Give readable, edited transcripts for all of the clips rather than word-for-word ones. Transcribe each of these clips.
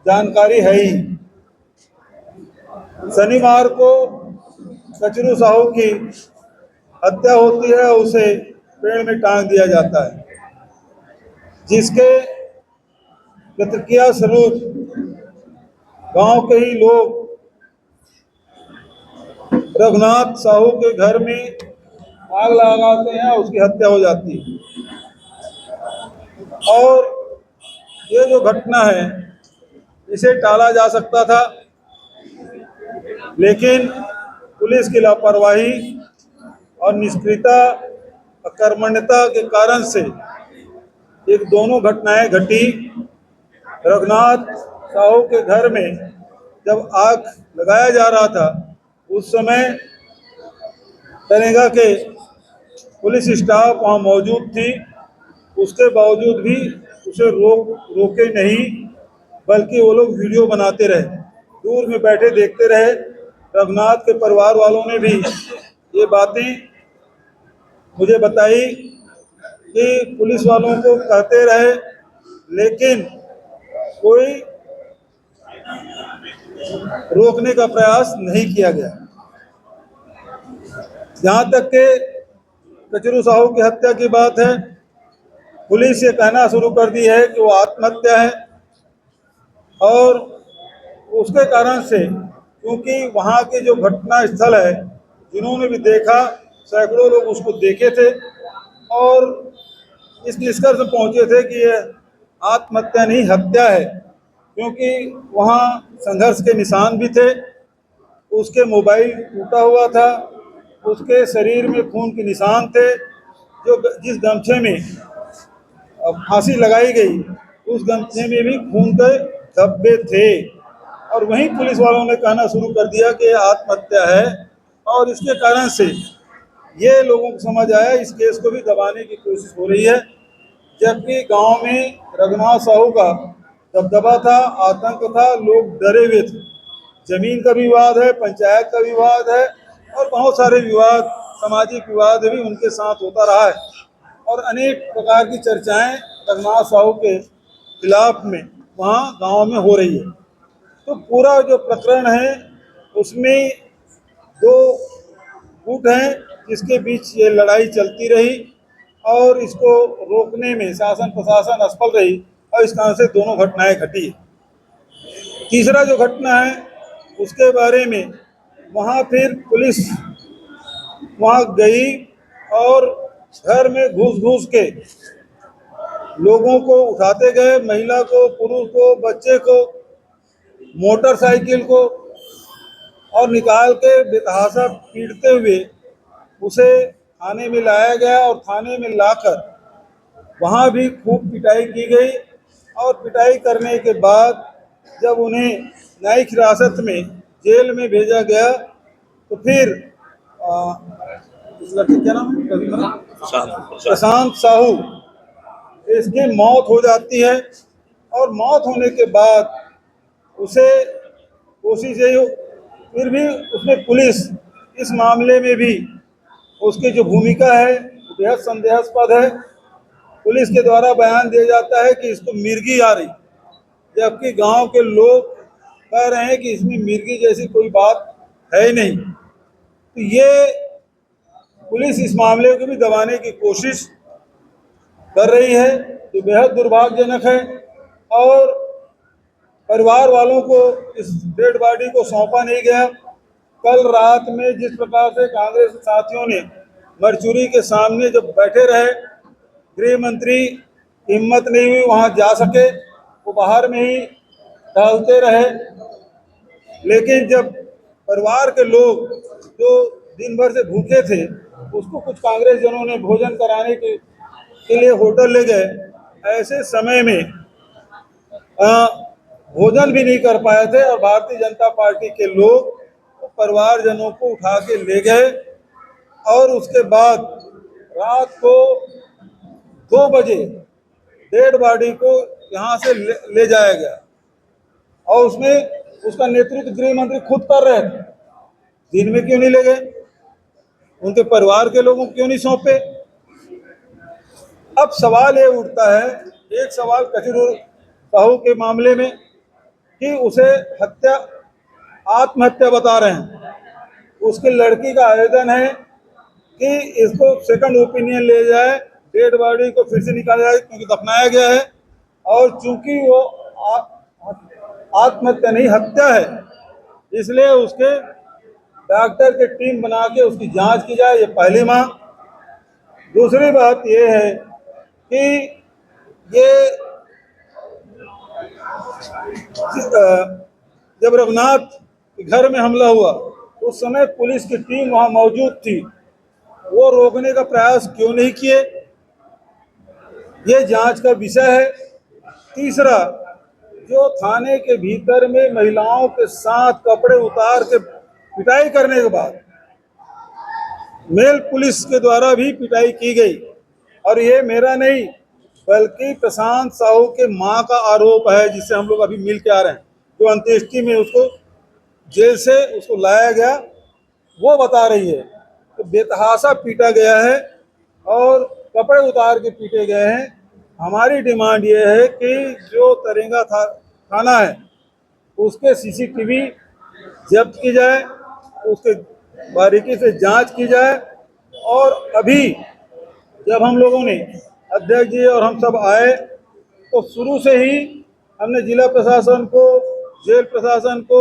जानकारी है ही। शनिवार को कचरू साहू की हत्या होती है, उसे पेड़ में टांग दिया जाता है, जिसके प्रतिक्रिया स्वरूप गांव के ही लोग रघुनाथ साहू के घर में आग लगाते हैं, उसकी हत्या हो जाती है। और ये जो घटना है इसे टाला जा सकता था, लेकिन पुलिस की लापरवाही और निष्क्रियता, अकर्मण्यता के कारण से एक दोनों घटनाएं घटी। रघुनाथ साहू के घर में जब आग लगाया जा रहा था, उस समय तरेगा के पुलिस स्टाफ वहाँ मौजूद थी। उसके बावजूद भी उसे रोके नहीं, बल्कि वो लोग वीडियो बनाते रहे, दूर में बैठे देखते रहे। रघुनाथ के परिवार वालों ने भी ये बातें मुझे बताई कि पुलिस वालों को कहते रहे, लेकिन कोई रोकने का प्रयास नहीं किया गया। जहाँ तक के कचरू साहू की हत्या की बात है, पुलिस ये कहना शुरू कर दी है कि वो आत्महत्या है, और उसके कारण से, क्योंकि वहाँ के जो घटना स्थल है, जिन्होंने भी देखा, सैकड़ों लोग उसको देखे थे और इस निष्कर्ष पर पहुंचे थे कि यह आत्महत्या नहीं, हत्या है, क्योंकि वहाँ संघर्ष के निशान भी थे। उसके मोबाइल टूटा हुआ था, उसके शरीर में खून के निशान थे, जो जिस गमछे में फांसी लगाई गई उस गमछे में भी खून के धब्बे थे। और वहीं पुलिस वालों ने कहना शुरू कर दिया कि यह आत्महत्या है, और इसके कारण से ये लोगों को समझ आया इस केस को भी दबाने की कोशिश हो रही है। जबकि गांव में रघुनाथ साहू का दबदबा था, आतंक था, लोग डरे हुए थे। जमीन का विवाद है, पंचायत का विवाद है, और बहुत सारे विवाद, सामाजिक विवाद भी उनके साथ होता रहा है, और अनेक प्रकार की चर्चाएं रघुनाथ साहू के खिलाफ में वहाँ गांव में हो रही है। तो पूरा जो प्रकरण है उसमें दो गुट हैं जिसके बीच ये लड़ाई चलती रही, और इसको रोकने में शासन प्रशासन असफल रही, और इस कारण से दोनों घटनाएं घटी। तीसरा जो घटना है उसके बारे में, वहाँ फिर पुलिस वहाँ गई और घर में घुस घुस के लोगों को उठाते गए, महिला को, पुरुष को, बच्चे को, मोटरसाइकिल को, और निकाल के बेतहाशा पीटते हुए उसे थाने में लाया गया, और थाने में लाकर वहाँ भी खूब पिटाई की गई। और पिटाई करने के बाद जब उन्हें न्यायिक हिरासत में जेल में भेजा गया, तो फिर इस लड़के क्या नाम है, प्रशांत साहू, इसकी मौत हो जाती है। और मौत होने के बाद उसे कोशिश यही, फिर भी उसमें पुलिस इस मामले में भी उसकी जो भूमिका है बेहद संदेहास्पद है। पुलिस के द्वारा बयान दिया जाता है कि इसको मिर्गी आ रही, जबकि गांव के लोग कह रहे हैं कि इसमें मिर्गी जैसी कोई बात है ही नहीं। तो ये पुलिस इस मामले को भी दबाने की कोशिश कर रही है, जो बेहद दुर्भाग्यजनक है। और परिवार वालों को इस डेड बॉडी को सौंपा नहीं गया। कल रात में जिस प्रकार से कांग्रेस साथियों ने मरचुरी के सामने जब बैठे रहे, गृह मंत्री हिम्मत नहीं हुई वहां जा सके, वो बाहर में ही टहलते रहे। लेकिन जब परिवार के लोग जो दिन भर से भूखे थे, उसको कुछ कांग्रेस जनों ने भोजन कराने के लिए होटल ले गए, ऐसे समय में भोजन भी नहीं कर पाए थे, और भारतीय जनता पार्टी के लोग परिवारजनों को उठा के ले गए। और उसके बाद रात को 2 बजे डेड बॉडी को यहाँ से ले जाया गया, और उसमें उसका नेतृत्व गृह मंत्री खुद कर रहे थे। दिन में क्यों नहीं ले गए? उनके परिवार के लोगों को क्यों नहीं सौंपे? अब सवाल ये उठता है, एक सवाल कचरू साहू के मामले में कि उसे हत्या आत्महत्या बता रहे हैं। उसकी लड़की का आवेदन है कि इसको सेकंड ओपिनियन ले जाए, डेड बॉडी को फिर से निकाला जाए क्योंकि दफनाया गया है, और चूंकि वो आत्महत्या नहीं हत्या है, इसलिए उसके डॉक्टर की टीम बना के उसकी जांच की जाए। ये पहली मांग। दूसरी बात ये है कि ये जब रघुनाथ के घर में हमला हुआ उस समय पुलिस की टीम वहां मौजूद थी, वो रोकने का प्रयास क्यों नहीं किए, ये जांच का विषय है। तीसरा, जो थाने के भीतर में महिलाओं के साथ कपड़े उतार के पिटाई करने के बाद मेल पुलिस के द्वारा भी पिटाई की गई, और ये मेरा नहीं बल्कि प्रशांत साहू के मां का आरोप है, जिससे हम लोग अभी मिल के आ रहे हैं, जो अंत्येष्टि में उसको जेल से उसको लाया गया, वो बता रही है तो बेतहाशा पीटा गया है और कपड़े उतार के पीटे गए हैं। हमारी डिमांड ये है कि जो तरेंगा थाना है उसके सीसीटीवी जब्त की जाए, उसके बारीकी से जांच की जाए। और अभी जब हम लोगों ने अध्यक्ष जी और हम सब आए तो शुरू से ही हमने जिला प्रशासन को, जेल प्रशासन को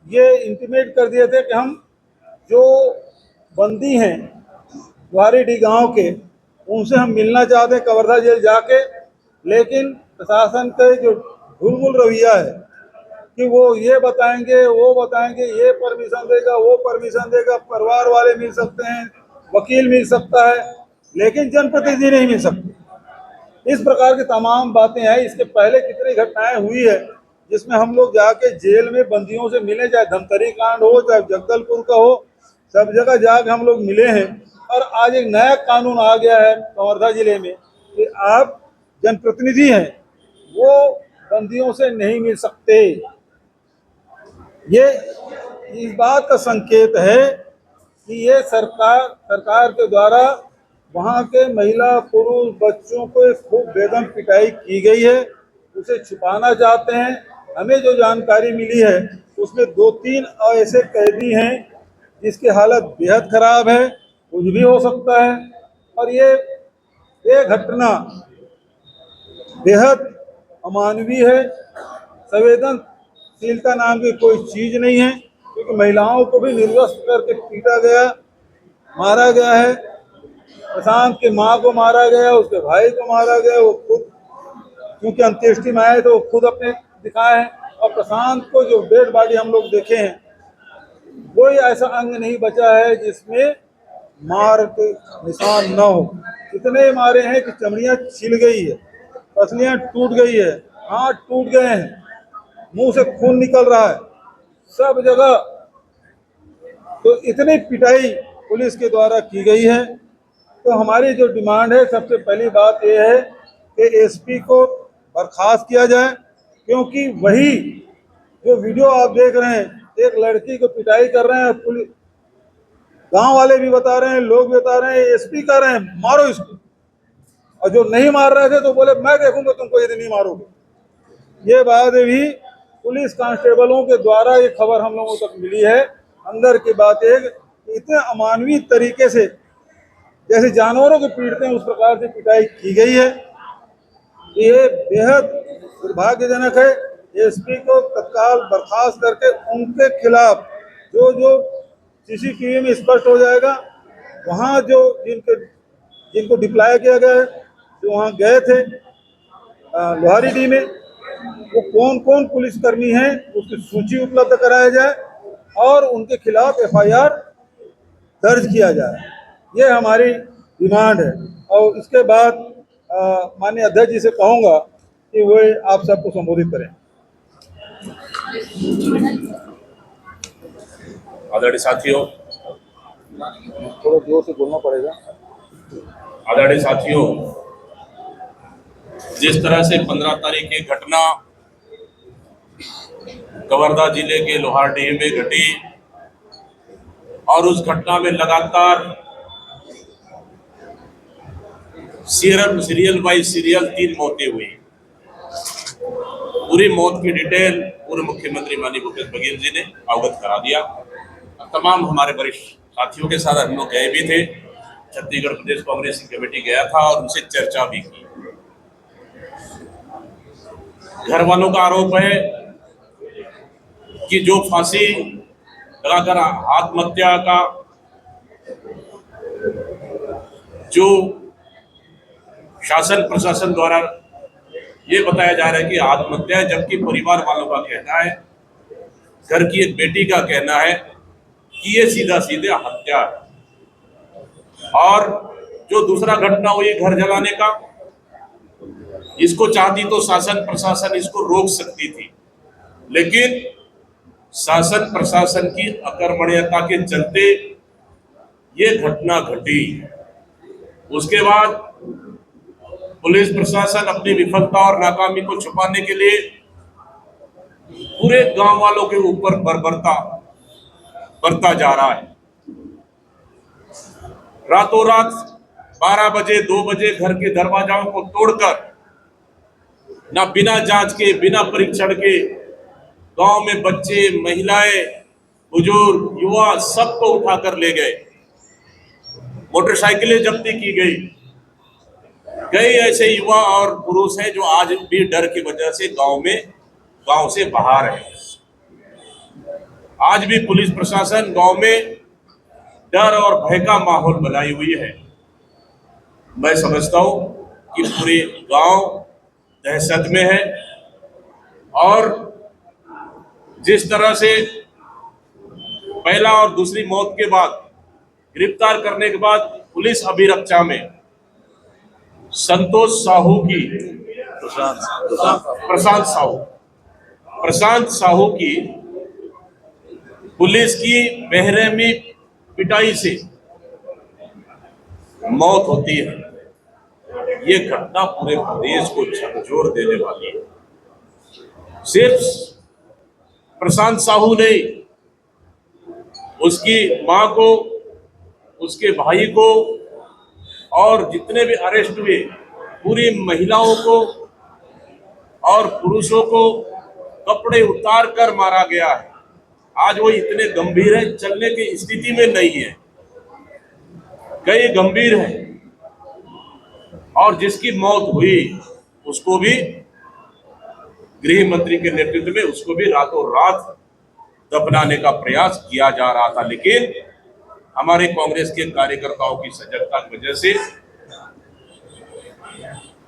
ये इंटीमेट कर दिए थे कि हम जो बंदी हैं द्वारीडीह गांव के, उनसे हम मिलना चाहते हैं कवर्धा जेल जाके, लेकिन प्रशासन का जो ढुलमुल रवैया है कि वो ये बताएंगे, वो बताएंगे, ये परमिशन देगा, वो परमिशन देगा, परिवार वाले मिल सकते हैं, वकील मिल सकता है, लेकिन जनप्रतिनिधि नहीं मिल सकते। इस प्रकार की तमाम बातें हैं। इसके पहले कितनी घटनाएं हुई है जिसमें हम लोग जाके जेल में बंदियों से मिले, चाहे धमतरी कांड हो, चाहे जगदलपुर का हो, सब जगह जाके हम लोग मिले हैं। और आज एक नया कानून आ गया है कवर्धा जिले में कि आप जनप्रतिनिधि हैं, वो बंदियों से नहीं मिल सकते। ये इस बात का संकेत है कि ये सरकार के द्वारा वहाँ के महिला पुरुष बच्चों को खूब बेदम पिटाई की गई है, उसे छुपाना चाहते हैं। हमें जो जानकारी मिली है उसमें 2-3 ऐसे कैदी हैं जिसकी हालत बेहद खराब है, कुछ भी हो सकता है। और ये घटना बेहद अमानवीय है। संवेदनशीलता नाम की कोई चीज नहीं है, क्योंकि महिलाओं को भी निर्वस्त्र करके पीटा गया, मारा गया है। प्रशांत की मां को मारा गया, उसके भाई को मारा गया। वो खुद क्योंकि अंत्येष्टि में आए तो वो खुद अपने दिखाए हैं। और प्रशांत को जो डेड बॉडी हम लोग देखे हैं, कोई ऐसा अंग नहीं बचा है जिसमें मार के निशान न हो। इतने मारे हैं कि चमड़ियां छिल गई है, पसलियां टूट गई है, हाथ टूट गए हैं, मुंह से खून निकल रहा है सब जगह। तो इतनी पिटाई पुलिस के द्वारा की गई है। तो हमारी जो डिमांड है, सबसे पहली बात यह है कि एसपी को बर्खास्त किया जाए, क्योंकि वही जो वीडियो आप देख रहे हैं, एक लड़की को पिटाई कर रहे हैं, पुलिस गांव वाले भी बता रहे हैं, लोग भी बता रहे हैं, एसपी कह रहे हैं मारो इसको, और जो नहीं मार रहे थे तो बोले मैं देखूंगा तुमको यदि नहीं मारोगे। ये बात भी पुलिस कांस्टेबलों के द्वारा ये खबर हम लोगों तक मिली है। अंदर की बात है कि इतने अमानवीय तरीके से जैसे जानवरों को पीटते हैं उस प्रकार से पिटाई की गई है। ये बेहद दुर्भाग्यजनक है। एसपी को तत्काल बर्खास्त करके उनके खिलाफ जो सीसीटीवी में स्पष्ट हो जाएगा, वहाँ जो जिनको डिप्लॉय किया गया है, जो वहाँ गए थे लोहारीडीह में, वो कौन कौन पुलिसकर्मी हैं उसकी सूची उपलब्ध कराया जाए और उनके खिलाफ एफआईआर दर्ज किया जाए। ये हमारी डिमांड है। और इसके बाद माननीय अध्यक्ष जी से कहूँगा कि वो आप सबको संबोधित करें। आदरणीय साथियों, थोड़ा जोर से बोलना पड़ेगा। आदरणीय साथियों, जिस तरह से 15 तारीख की घटना कवर्धा जिले के लोहारडीह में घटी और उस घटना में लगातार सीरियल बाई सीरियल 3 मौतें हुई। पूरी मौत की डिटेल पूर्व मुख्यमंत्री माननीय भूपेश बघेल जी ने अवगत करा दिया। तमाम हमारे वरिष्ठ साथियों के साथ हम लोग गए भी थे, छत्तीसगढ़ प्रदेश कांग्रेस की कमेटी गया था और उनसे चर्चा भी की। घर वालों का आरोप है कि जो फांसी लगाकर आत्महत्या का जो शासन प्रशासन द्वारा ये बताया जा रहा है कि आत्महत्या है, जबकि परिवार वालों का कहना है, घर की एक बेटी का कहना है कि ये सीधा सीधे हत्या है। और जो दूसरा घटना हुई घर जलाने का, इसको चाहती तो शासन प्रशासन इसको रोक सकती थी, लेकिन शासन प्रशासन की अकर्मण्यता के चलते ये घटना घटी। उसके बाद पुलिस प्रशासन अपनी विफलता और नाकामी को छुपाने के लिए पूरे गांव वालों के ऊपर बरता जा रहा है। रातों रात 12 बजे 2 बजे घर के दरवाजाओं को तोड़कर ना बिना जांच के बिना परीक्षण के गांव में बच्चे, महिलाएं, बुजुर्ग, युवा सबको उठाकर ले गए। मोटरसाइकिलें जब्ती की गई। कई ऐसे युवा और पुरुष हैं जो आज भी डर की वजह से गांव से बाहर है। आज भी पुलिस प्रशासन गांव में डर और भय का माहौल बनाई हुई है। मैं समझता हूं कि पूरे गांव दहशत में है और जिस तरह से पहला और दूसरी मौत के बाद गिरफ्तार करने के बाद पुलिस अभिरक्षा में संतोष साहू की प्रशांत साहू की पुलिस की बेरहमी पिटाई से मौत होती है। ये घटना पूरे प्रदेश को झकझोर देने वाली है। सिर्फ प्रशांत साहू ने, उसकी मां को, उसके भाई को और जितने भी अरेस्ट हुए पूरी महिलाओं को और पुरुषों को कपड़े उतार कर मारा गया है। आज वो इतने गंभीर है, चलने की स्थिति में नहीं है, कई गंभीर है। और जिसकी मौत हुई उसको भी गृह मंत्री के नेतृत्व में उसको भी रातों रात दफनाने का प्रयास किया जा रहा था, लेकिन हमारे कांग्रेस के कार्यकर्ताओं की सजगता की वजह से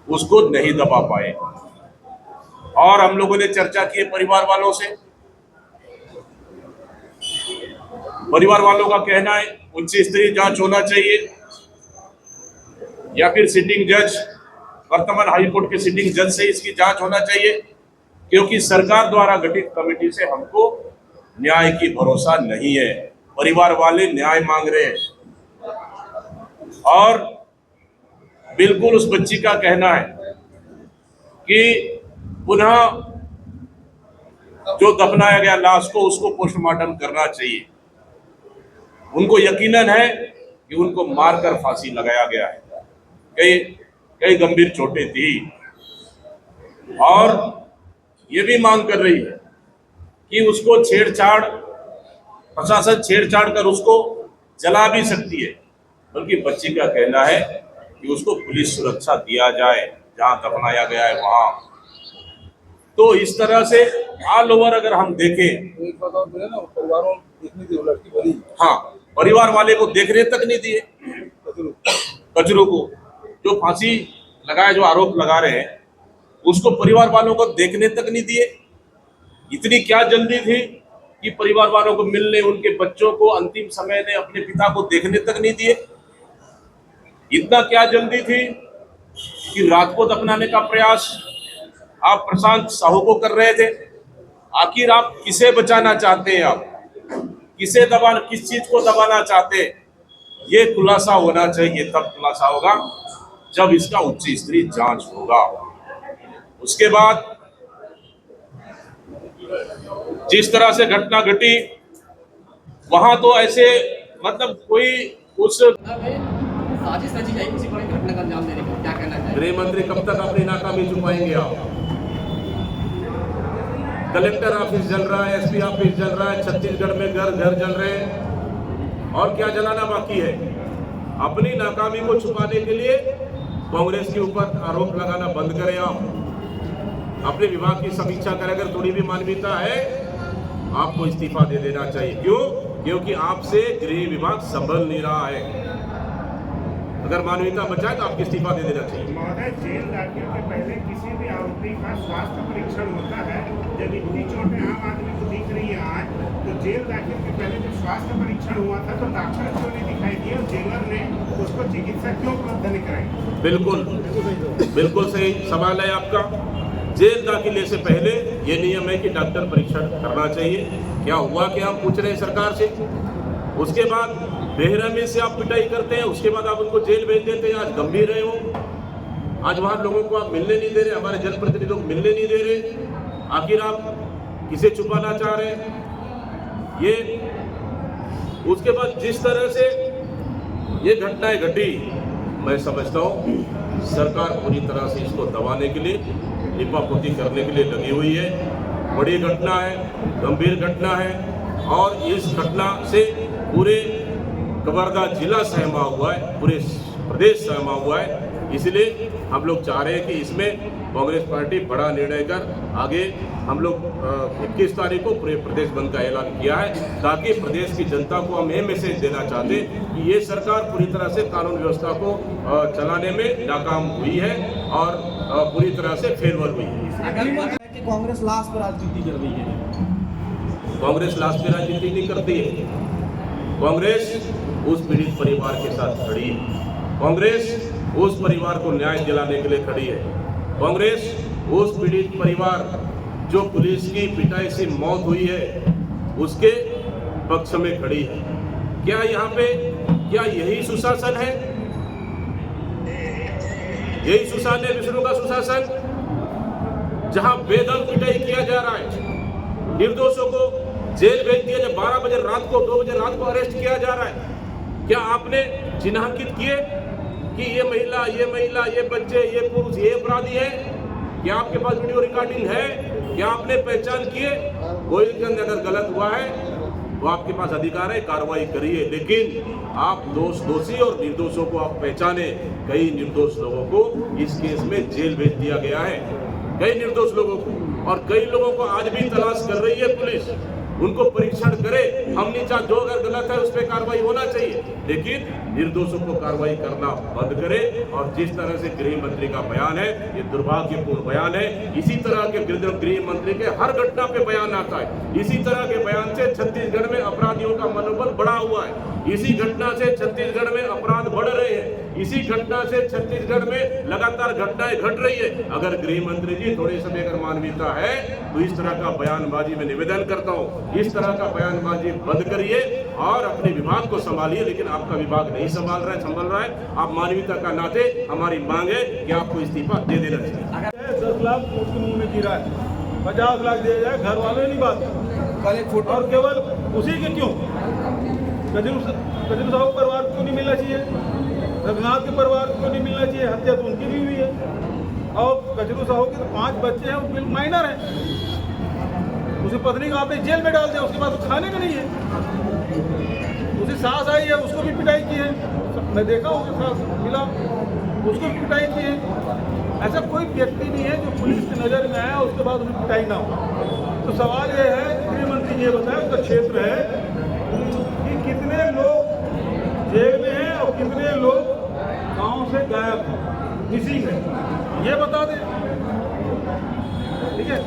उसको नहीं दबा पाए। और हम लोगों ने चर्चा की परिवार वालों से। परिवार वालों का कहना है उच्च स्तरीय जांच होना चाहिए या फिर सिटिंग जज, वर्तमान हाईकोर्ट के सिटिंग जज से इसकी जांच होना चाहिए, क्योंकि सरकार द्वारा गठित कमेटी से हमको न्याय की भरोसा नहीं है। परिवार वाले न्याय मांग रहे हैं और बिल्कुल उस बच्ची का कहना है कि पुनः जो दफनाया गया लाश को उसको पोस्टमार्टम करना चाहिए। उनको यकीनन है कि उनको मारकर फांसी लगाया गया है। कई गंभीर चोटें थी और ये भी मांग कर रही है कि उसको प्रशासन छेड़छाड़ कर उसको जला भी सकती है, बल्कि बच्ची का कहना है कि उसको पुलिस सुरक्षा दिया जाए जहां दफनाया गया है वहां। तो इस तरह से ऑल ओवर अगर हम देखें, एक बात और बोले ना, परिवारों देखने दी लड़की बड़ी, हाँ, परिवार वाले को देखने तक नहीं दिए। कचरू को जो फांसी लगाए, जो आरोप लगा रहे हैं, उसको परिवार वालों को देखने तक नहीं दिए। इतनी क्या जल्दी थी कि परिवार वालों को मिलने, उनके बच्चों को अंतिम समय में अपने पिता को देखने तक नहीं दिए। इतना क्या जल्दी थी कि रात को दफनाने का प्रयास आप प्रशांत साहू को कर रहे थे। आखिर आप किसे बचाना चाहते हैं? आप किस चीज को दबाना चाहते हैं? ये खुलासा होना चाहिए। तब खुलासा होगा जब इसका उच्च स्तरीय जांच होगा। उसके बाद जिस तरह से घटना घटी वहां तो ऐसे मतलब कोई उस साजिश रची जाएगी किसी बड़ी घटना का अंजाम देने का, क्या कहना चाहिए? गृह मंत्री कब तक अपनी नाकामी छुपाएंगे आप? कलेक्टर ऑफिस जल रहा है, एसपी ऑफिस जल रहा है, छत्तीसगढ़ में घर घर जल रहे हैं, और क्या जलाना बाकी है। अपनी नाकामी को छुपाने के लिए कांग्रेस के ऊपर आरोप लगाना बंद करें। आप अपने विभाग की समीक्षा करें। अगर थोड़ी भी मानवीयता है आपको इस्तीफा दे देना चाहिए। क्यों? क्योंकि आपसे गृह विभाग संभल नहीं रहा है। अगर मानवीयता बचाए तो आपको इस्तीफा दे देना चाहिए। महोदय, जेल दाखिल के पहले किसी भी आरोपी का स्वास्थ्य परीक्षण होता है। जब इतनी चोटें आम आदमी को दिख रही है आज, तो जेल दाखिल के पहले जब स्वास्थ्य परीक्षण हुआ था तो डॉक्टर क्यों नहीं दिखाई दिए और जेलर ने उसको चिकित्सा क्यों उपलब्ध नहीं कराई? बिल्कुल सही सवाल है आपका। जेल दाखिले से पहले ये नियम है कि डॉक्टर परीक्षण करना चाहिए। क्या हुआ कि हम पूछ रहे हैं सरकार से। उसके बाद बेरहमी से आप पिटाई करते हैं, उसके बाद आप उनको जेल भेज देते हैं। आज गंभीर रहे हो, आज वहां लोगों को आप मिलने नहीं दे रहे, हमारे जनप्रतिनिधियों को मिलने नहीं दे रहे। आखिर आप किसे छुपाना चाह रहे हैं ये? उसके बाद जिस तरह से ये घटनाएं घटी, मैं समझता हूं सरकार पूरी तरह से इसको दबाने के लिए, लिपापोती करने के लिए लगी हुई है। बड़ी घटना है, गंभीर घटना है, और इस घटना से पूरे कवर्धा जिला सहमा हुआ है, पूरे प्रदेश सहमा हुआ है। इसलिए हम लोग चाह रहे हैं कि इसमें कांग्रेस पार्टी बड़ा निर्णय कर आगे, हम लोग 21 तारीख को पूरे प्रदेश बंद का ऐलान किया है, ताकि प्रदेश की जनता को हम ये मैसेज देना चाहते हैं कि ये सरकार पूरी तरह से कानून व्यवस्था को चलाने में नाकाम हुई है और पूरी तरह से फेलवर हुई है। कांग्रेस लाश पर राजनीति कर रही है। कांग्रेस लाश पे राजनीति नहीं करती है। कांग्रेस उस पीड़ित परिवार के साथ खड़ी है। कांग्रेस उस परिवार को न्याय दिलाने के लिए खड़ी है। कांग्रेस उस पीड़ित परिवार जो पुलिस की पिटाई से मौत हुई है उसके पक्ष में खड़ी है। क्या यहाँ पे क्या यही सुशासन है? यही सुशासन है विष्णु का सुशासन, जहां बेदम पिटाई किया जा रहा है, निर्दोषों को जेल भेज दिया, जब 12 बजे रात को 2 बजे रात को अरेस्ट किया जा रहा है। क्या आपने चिन्हांकित किए कि ये महिला, ये बच्चे, ये पुरुष, ये अपराधी है? क्या आपके पास वीडियो रिकॉर्डिंग है? क्या आपने पहचान किए? कोई के अंदर अगर गलत हुआ है तो आपके पास अधिकार है, कार्रवाई करिए, लेकिन आप दोषी और निर्दोषों को आप पहचाने। कई निर्दोष लोगों को इस केस में जेल भेज दिया गया है, कई निर्दोष लोगों को, और कई लोगों को आज भी तलाश कर रही है पुलिस। उनको परीक्षण करे। हम नहीं चाहते, जो अगर गलत है उस पर कार्रवाई होना चाहिए, लेकिन निर्दोषों को कार्रवाई करना बंद करे। और जिस तरह से गृह मंत्री का बयान है, ये दुर्भाग्यपूर्ण बयान है। इसी तरह के गृह मंत्री के हर घटना पे बयान आता है। इसी तरह के बयान से छत्तीसगढ़ में अपराधियों का मनोबल बढ़ा हुआ है। इसी घटना से छत्तीसगढ़ में अपराध बढ़ रहे हैं। इसी घटना से छत्तीसगढ़ में लगातार घटनाएं घट रही है। अगर गृह मंत्री जी थोड़े समय अगर मानवीयता है तो इस तरह का बयानबाजी में निवेदन करता हूं, इस तरह का बयानबाजी बंद करिए और अपने विभाग को संभालिए। लेकिन आपका विभाग नहीं संभल रहा है। आप मानवीयता का नाते हमारी मांग है कि आपको इस्तीफा दे देना चाहिए। 10 लाख उसके मुंह में गिरा है, 50 लाख दिया जाए, घर वाले नहीं बात और केवल उसी के क्यों? कजरू साहू परिवार को नहीं मिलना चाहिए, रघुनाथ के परिवार को नहीं मिलना चाहिए। हत्या तो उनकी भी हुई है, और कजरू साहू के 5 बच्चे हैं, वो माइनर हैं। उसी पत्नी को आपने जेल में डाल दिया, उसके बाद खाने का नहीं है। उसी सास आई है, उसको भी पिटाई की है, मैं देखा उसके सास मिला, उसको भी पिटाई की है। ऐसा कोई व्यक्ति नहीं है जो पुलिस की नज़र में आया उसके बाद उसकी पिटाई ना हो। तो सवाल ये है, गृह मंत्री ने बताया उसका क्षेत्र है कि कितने लोग जेल में हैं और कितने लोग गांव से गायब हैं, मिसिंग है, ये बता दें। ठीक है।